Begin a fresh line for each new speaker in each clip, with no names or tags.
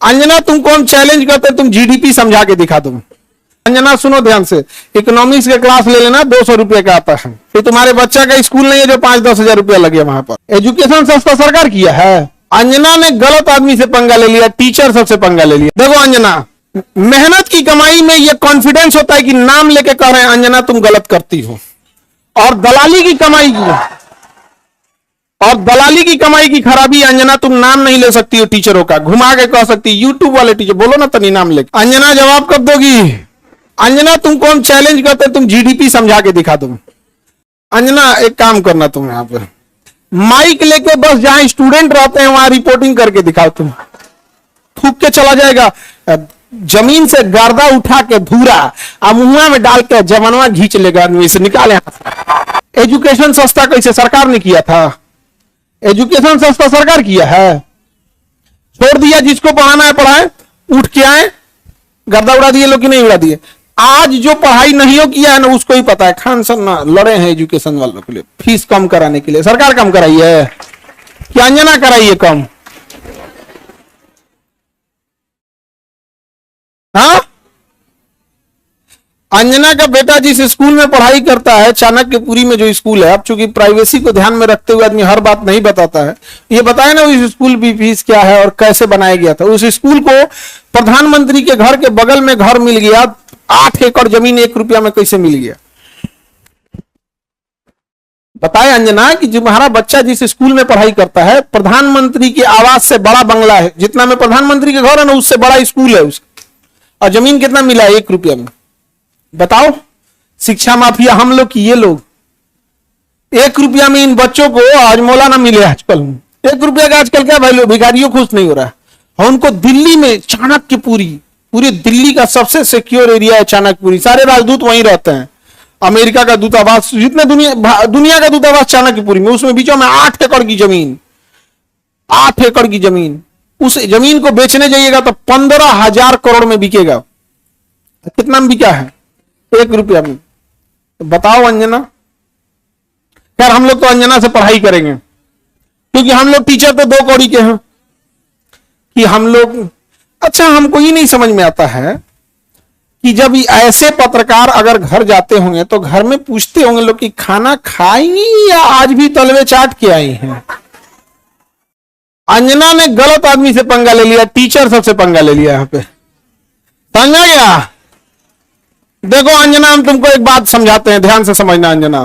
अंजना तुमको हम चैलेंज करते तुम जीडीपी समझा के दिखा दो। अंजना सुनो ध्यान से, इकोनॉमिक्स के क्लास ले लेना, 200 रुपए का आता है। फिर तुम्हारे बच्चा का स्कूल नहीं है जो 5-10 हजार रुपया लगे वहां पर। एजुकेशन सस्ता सरकार किया है। अंजना ने गलत आदमी से पंगा ले लिया, टीचर सबसे पंगा ले लिया। देखो अंजना, मेहनत की कमाई में यह कॉन्फिडेंस होता है कि नाम लेके कह रहे हैं अंजना तुम गलत करती हो, और दलाली की कमाई की खराबी अंजना तुम नाम नहीं ले सकती हो टीचरों का, घुमा के कह सकती यूट्यूब वाले टीचर बोलो ना तनी नाम लेके। अंजना जवाब कब दोगी? अंजना तुमको हम चैलेंज करते तुम जीडीपी समझा के दिखा दो। अंजना एक काम करना, तुम यहां पे माइक लेके बस जहां स्टूडेंट रहते हैं वहां रिपोर्टिंग करके दिखाओ। तुम थूक के चला जाएगा, जमीन से गर्दा उठा के धूरा मुंह में डाल के जवानवा घींच लेगा आदमी से, निकाले। एजुकेशन सस्ता कैसे सरकार ने किया था? एजुकेशन सस्ता सरकार किया है। छोड़ दिया जिसको पढ़ाना है पढ़ाए, उठ के आए, गर्दा उड़ा दिए लोग कि नहीं उड़ा दिए। आज जो पढ़ाई नहीं हो किया है ना उसको ही पता है। खान सर ना लड़े हैं एजुकेशन वालों के लिए, फीस कम कराने के लिए। सरकार कम कराई है कि अंजना कराई है कम? हाँ, अंजना का बेटा जिस स्कूल में पढ़ाई करता है, चाणक्यपुरी में जो स्कूल है, अब चूंकि प्राइवेसी को ध्यान में रखते हुए आदमी हर बात नहीं बताता है, ये बताया ना उस स्कूल की फीस क्या है और कैसे बनाया गया था। उस स्कूल को प्रधानमंत्री के घर के बगल में घर मिल गया, 8 एकड़ जमीन 1 रुपया में कैसे मिल गया? बताए अंजना कि तुम्हारा बच्चा जिस स्कूल में पढ़ाई करता है, प्रधानमंत्री के आवास से बड़ा बंगला है, जितना में प्रधानमंत्री के घर है ना उससे बड़ा स्कूल है उसका, और जमीन कितना मिला है? 1 रुपया में। बताओ, शिक्षा माफिया हम लोग की ये लोग। 1 रुपया में इन बच्चों को आज मौला ना मिले। आजकल 1 रुपया का आजकल क्या वैल्यू? भिखारियों खुश नहीं हो रहा है। और उनको दिल्ली में चाणक्यपुरी, पूरी दिल्ली का सबसे सिक्योर एरिया है चाणक्यपुरी, सारे राजदूत वहीं रहते हैं। अमेरिका का दूतावास, जितने दुनिया का दूतावास चाणक्यपुरी में, उसमें बीचों में 8 एकड़ की जमीन, 8 एकड़ की जमीन। उस जमीन को बेचने जाइएगा तो 15,000 करोड़ में बिकेगा। कितना में बिका है? 1 रुपया में। तो बताओ अंजना। यार हम लोग तो अंजना से पढ़ाई करेंगे, क्योंकि हम लोग टीचर तो 2 कौड़ी के हैं कि हम लोग। अच्छा, हमको ये नहीं समझ में आता है कि जब ऐसे पत्रकार अगर घर जाते होंगे तो घर में पूछते होंगे लोग कि खाना खाई या आज भी तलवे चाट के आई हैं। अंजना ने गलत आदमी से पंगा ले लिया, टीचर सबसे पंगा ले लिया। यहां पे समझा गया? देखो अंजना, हम तुमको एक बात समझाते हैं, ध्यान से समझना अंजना।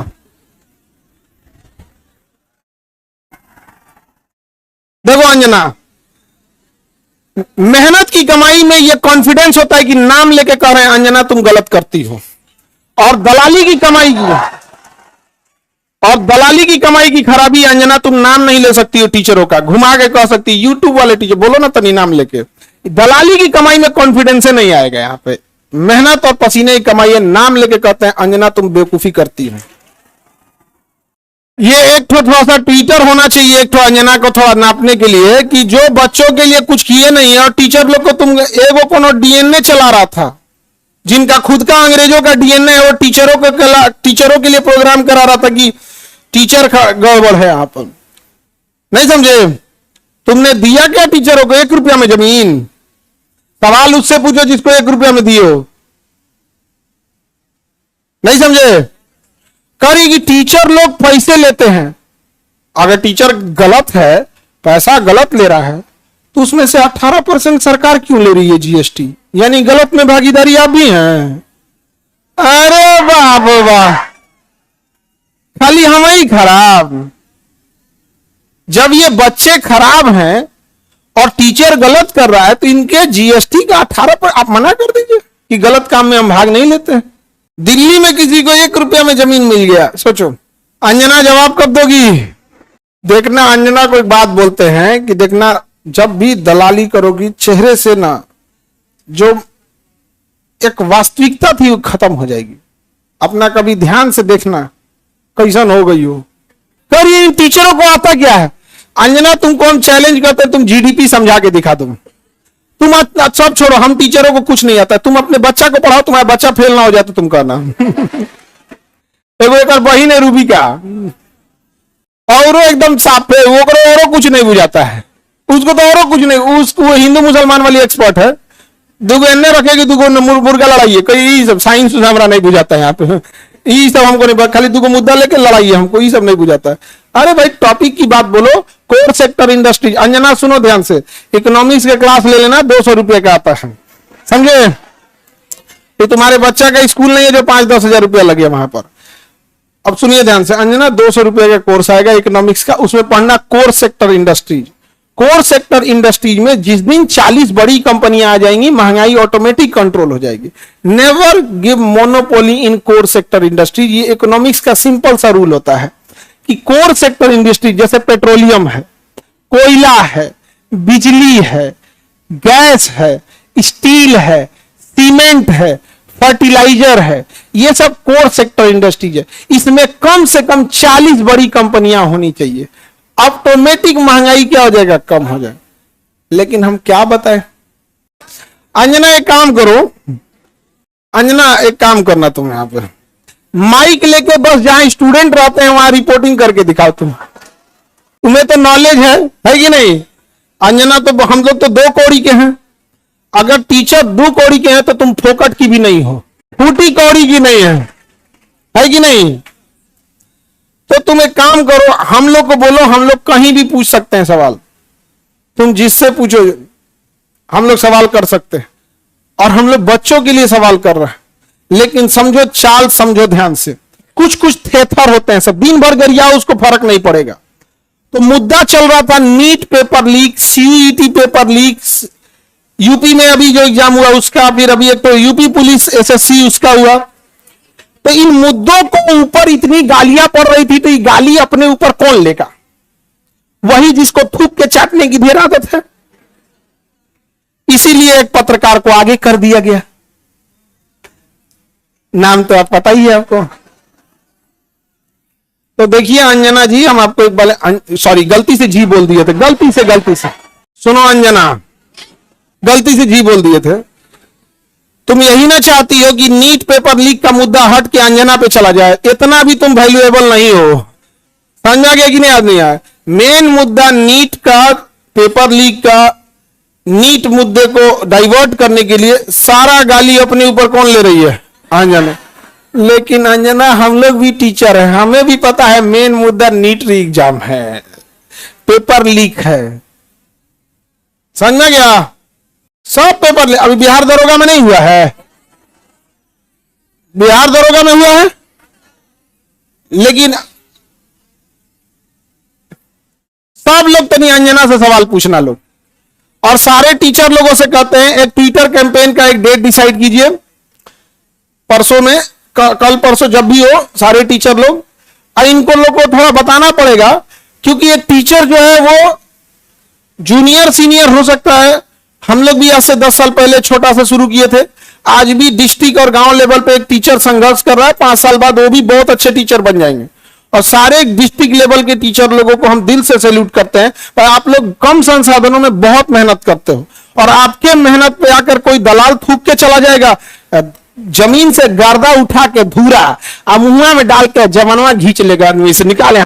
देखो अंजना, मेहनत की कमाई में यह कॉन्फिडेंस होता है कि नाम लेके कह रहे हैं अंजना तुम गलत करती हो, और दलाली की कमाई की खराबी अंजना तुम नाम नहीं ले सकती हो टीचरों का, घुमा के कह सकती यूट्यूब वाले टीचर बोलो ना तनी नाम लेके। दलाली की कमाई में कॉन्फिडेंस नहीं आएगा। यहां पे मेहनत और पसीने की कमाई है, नाम लेके कहते हैं अंजना तुम बेवकूफी करती हो। ये एक थोड़ा सा ट्विटर होना चाहिए एक अंजना को थोड़ा नापने के लिए कि जो बच्चों के लिए कुछ किए नहीं है, और टीचर लोग को तुम एगो कोनो डीएनए चला रहा था, जिनका खुद का अंग्रेजों का डीएनए है, वो टीचरों के लिए प्रोग्राम करा रहा था कि टीचर गड़बड़ है। यहां पर नहीं समझे? तुमने दिया क्या टीचरों को? 1 रुपया में जमीन। सवाल उससे पूछो जिसको 1 रुपया में दिए हो। नहीं समझे? करेगी टीचर लोग पैसे लेते हैं। अगर टीचर गलत है, पैसा गलत ले रहा है, तो उसमें से 18% सरकार क्यों ले रही है जीएसटी? यानी गलत में भागीदारी आप भी हैं। अरे बाप वाह, खाली हम ही खराब। जब ये बच्चे खराब हैं और टीचर गलत कर रहा है तो इनके जीएसटी का 18% आप मना कर दीजिए कि गलत काम में हम भाग नहीं लेते हैं। दिल्ली में किसी को 1 रुपया में जमीन मिल गया, सोचो। अंजना जवाब कब दोगी? देखना, अंजना को एक बात बोलते हैं कि देखना, जब भी दलाली करोगी चेहरे से ना जो एक वास्तविकता थी वो खत्म हो जाएगी। अपना कभी ध्यान से देखना कैसन हो गई हो। करिए, टीचरों को आता क्या है? अंजना तुमको हम चैलेंज करते तुम जीडीपी समझा के दिखा दो। तुम सब छोड़ो, हम टीचरों को कुछ नहीं आता, तुम अपने बच्चा को पढ़ाओ, तुम्हारा बच्चा फेल ना हो जाए तो तुम कहना। एक बहिन है रूबी का, और एकदम साफ है, वो कुछ नहीं बुझाता है। उसको तो और कुछ नहीं, उसको वो हिंदू मुसलमान वाली एक्सपर्ट है, दुगो एन्ने रखेगी, दुगो मुर्गा लड़ाई है, कोई सब साइंस हमारा नहीं बुझाता है यहाँ पे, ये सब हमको नहीं, खाली दुगो मुद्दा लेके लड़ाई है, हमको ये सब नहीं बुझाता है। अरे भाई टॉपिक की बात बोलो, कोर सेक्टर इंडस्ट्री। अंजना सुनो ध्यान से, इकोनॉमिक्स का क्लास ले लेना, 200 रुपये का आता है, समझे? ये तुम्हारे बच्चा का स्कूल नहीं है जो 5-10 हजार रुपया लगे वहां पर। अब सुनिए ध्यान से अंजना, 200 रुपये का कोर्स आएगा इकोनॉमिक्स का, उसमें पढ़ना core sector industries. Core sector industries में जिस दिन 40 बड़ी कंपनियां आ जाएंगी, महंगाई ऑटोमेटिक कंट्रोल हो जाएगी। नेवर गिव मोनोपोली इन कोर सेक्टर इंडस्ट्रीज। ये इकोनॉमिक्स का सिंपल सा रूल होता है कि कोर सेक्टर इंडस्ट्री जैसे पेट्रोलियम है, कोयला है, बिजली है, गैस है, स्टील है, सीमेंट है, फर्टिलाइजर है, ये सब कोर सेक्टर इंडस्ट्रीज है। इसमें कम से कम 40 बड़ी कंपनियां होनी चाहिए, ऑटोमेटिक महंगाई क्या हो जाएगा, कम हो जाएगा। लेकिन हम क्या बताएं? अंजना एक काम करो, अंजना एक काम करना, तुम यहां पर माइक लेके बस जहां स्टूडेंट रहते हैं वहां रिपोर्टिंग करके दिखाओ। तुम्हें तो नॉलेज है कि नहीं? अंजना तो हम लोग तो 2 कौड़ी के हैं, अगर टीचर 2 कौड़ी के हैं तो तुम फोकट की भी नहीं हो, फूटी कौड़ी की नहीं है कि नहीं? तो तुम एक काम करो, हम लोग को बोलो, हम लोग कहीं भी पूछ सकते हैं सवाल, तुम जिससे पूछो हम लोग सवाल कर सकते हैं, और हम लोग बच्चों के लिए सवाल कर रहे हैं। लेकिन समझो चाल, समझो ध्यान से, कुछ कुछ थेथर होते हैं, सब दिन भर गरियाओ उसको फर्क नहीं पड़ेगा। तो मुद्दा चल रहा था NEET paper leak, CUET paper leak, UP में अभी जो एग्जाम हुआ उसका, फिर अभी एक तो यूपी पुलिस एसएससी उसका हुआ। तो इन मुद्दों को ऊपर इतनी गालियां पड़ रही थी, तो ये गाली अपने ऊपर कौन लेगा? वही जिसको थूक के चाटने की ढेर आदत है। इसीलिए एक पत्रकार को आगे कर दिया गया, नाम तो आप पता ही है आपको। तो देखिए अंजना जी, हम आपको एक बार, सॉरी गलती से जी बोल दिए थे, गलती से सुनो अंजना, गलती से जी बोल दिए थे। तुम यही ना चाहती हो कि नीट पेपर लीक का मुद्दा हट के अंजना पे चला जाए? इतना भी तुम वैल्यूएबल नहीं हो, समझा गया कि नहीं आदमी? आया मेन मुद्दा नीट का, पेपर लीक का, नीट मुद्दे को डाइवर्ट करने के लिए सारा गाली अपने ऊपर कौन ले रही है? अंजना। लेकिन अंजना हम लोग भी टीचर हैं, हमें भी पता है मेन मुद्दा नीट एग्जाम है, पेपर लीक है, समझ गया? सब पेपर अभी बिहार दरोगा में नहीं हुआ है, बिहार दरोगा में हुआ है, लेकिन सब लोग तनी अंजना से सवाल पूछना लोग, और सारे टीचर लोगों से कहते हैं एक ट्विटर कैंपेन का एक डेट डिसाइड कीजिए, परसों में, कल परसों जब भी हो, सारे टीचर लोग, और इनको लोग को थोड़ा बताना पड़ेगा, क्योंकि एक टीचर जो है वो जूनियर सीनियर हो सकता है। हम लोग भी आज से 10 साल पहले छोटा सा शुरू किए थे, आज भी डिस्ट्रिक्ट और गांव लेवल पे एक टीचर संघर्ष कर रहा है, 5 साल बाद वो भी बहुत अच्छे टीचर बन जाएंगे। और सारे डिस्ट्रिक्ट लेवल के टीचर लोगों को हम दिल से सैल्यूट करते हैं, पर आप लोग कम संसाधनों में बहुत मेहनत करते हो, और आपके मेहनत पे आकर कोई दलाल थूक के चला जाएगा, जमीन से गर्दा उठा के धूरा मुंह में डाल के जवानवा घींच लेगा, आदमी से निकाले,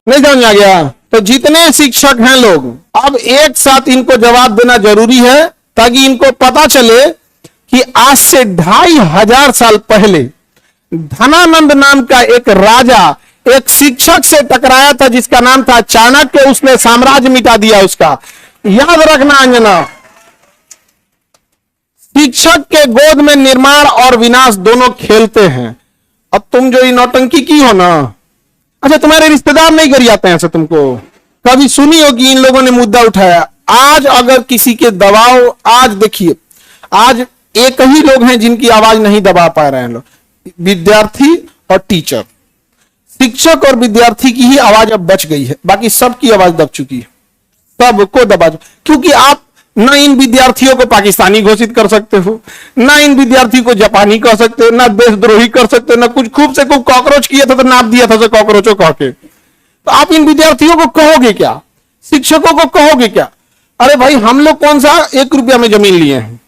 नहीं समझ आ गया? तो जितने शिक्षक हैं लोग, अब एक साथ इनको जवाब देना जरूरी है, ताकि इनको पता चले कि आज से 2500 साल पहले धनानंद नाम का एक राजा एक शिक्षक से टकराया था, जिसका नाम था चाणक्य, उसने साम्राज्य मिटा दिया उसका। याद रखना अंजना, शिक्षक के गोद में निर्माण और विनाश दोनों खेलते हैं। अब तुम जो ये नौटंकी की हो ना, अच्छा तुम्हारे रिश्तेदार नहीं कर जाते हैं ऐसे? तुमको कभी सुनी हो कि इन लोगों ने मुद्दा उठाया? आज अगर किसी के दबाव, आज देखिए, आज एक ही लोग हैं जिनकी आवाज नहीं दबा पा रहे हैं लोग, विद्यार्थी और टीचर। शिक्षक और विद्यार्थी की ही आवाज अब बच गई है, बाकी सबकी आवाज दब चुकी है, सबको दबा, क्योंकि आप ना इन विद्यार्थियों को पाकिस्तानी घोषित कर सकते हो, ना इन विद्यार्थियों को जापानी कह सकते हो, ना देशद्रोही कर सकते हो, ना कुछ खूब से खूब कॉकरोच किया था तो नाप दिया था कॉकरोचों कह के। तो आप इन विद्यार्थियों को कहोगे क्या? शिक्षकों को कहोगे क्या? अरे भाई हम लोग कौन सा 1 रुपया में जमीन लिए हैं?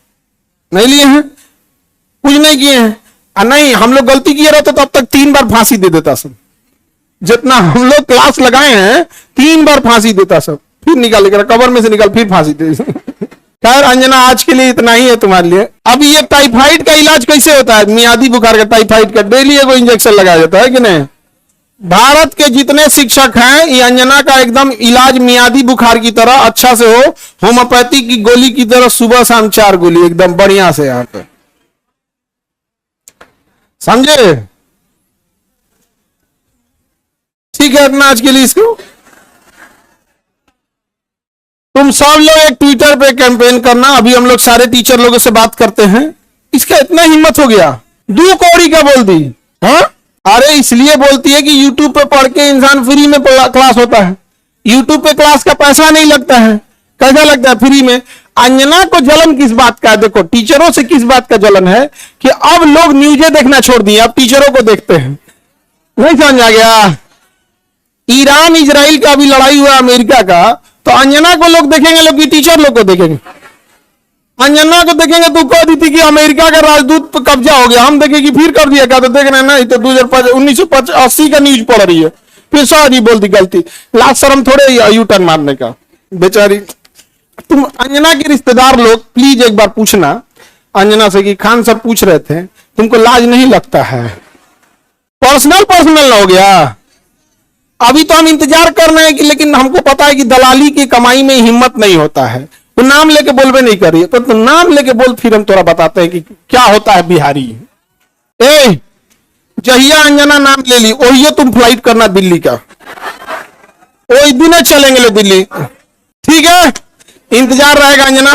नहीं लिए हैं, कुछ नहीं किए हैं। नहीं, हम लोग गलती किए रहते तो अब तक 3 बार फांसी दे देता सब, जितना हम लोग क्लास लगाए हैं 3 बार फांसी देता सब, फिर निकाल कर कबर में से निकाल फिर फांसी दे। खैर अंजना आज के लिए इतना ही है तुम्हारे लिए। अब ये टाइफाइड का इलाज कैसे होता है, मियादी बुखार का, टाइफाइड का डेली एगो इंजेक्शन लगाया जाता है कि नहीं। भारत के जितने शिक्षक हैं ये अंजना का एकदम इलाज मियादी बुखार की तरह अच्छा से हो, होम्योपैथी की गोली की तरह सुबह शाम 4 गोली एकदम बढ़िया से यहाँ पे, समझे। ठीक है इतना आज के लिए। इसको तुम सब लोग एक ट्विटर पे कैंपेन करना, अभी हम लोग सारे टीचर लोगों से बात करते हैं। इसका इतना हिम्मत हो गया, 2 कौड़ी का बोल दी। हाँ अरे इसलिए बोलती है कि यूट्यूब पे पढ़ के इंसान फ्री में क्लास होता है, यूट्यूब पे क्लास का पैसा नहीं लगता है। कैसा लगता है फ्री में। अंजना को जलन किस बात का है, देखो टीचरों से किस बात का जलन है कि अब लोग न्यूज़ें देखना छोड़ दिए, अब टीचरों को देखते हैं। नहीं समझ आ गया। ईरान इजराइल का अभी लड़ाई हुआ अमेरिका का, तो अंजना को लोग देखेंगे, लोग की टीचर लोग को देखेंगे। अंजना को देखेंगे तो कह दी थी कि अमेरिका का राजदूत पर कब्जा हो गया, हम देखेंगे फिर कर दिया क्या, तो देख रहे हैं ना, तो 1980 का न्यूज पढ़ रही है, फिर सॉरी बोल दी गलती। लास्ट शर्म थोड़े यू टर्न मारने का बेचारी। तुम अंजना के रिश्तेदार लोग प्लीज एक बार पूछना अंजना से कि खान सब पूछ रहे थे तुमको लाज नहीं लगता है। पर्सनल हो गया। अभी तो हम इंतजार कर रहे हैं कि, लेकिन हमको पता है कि दलाली की कमाई में हिम्मत नहीं होता है। तो नाम लेके बोलबे नहीं कर रही है, तो नाम लेके बोल, फिर हम थोड़ा बताते हैं कि क्या होता है बिहारी। ए जहिया अंजना नाम ले ली वही तुम फ्लाइट करना दिल्ली का, वही दिन चलेंगे दिल्ली। ठीक है इंतजार रहेगा अंजना।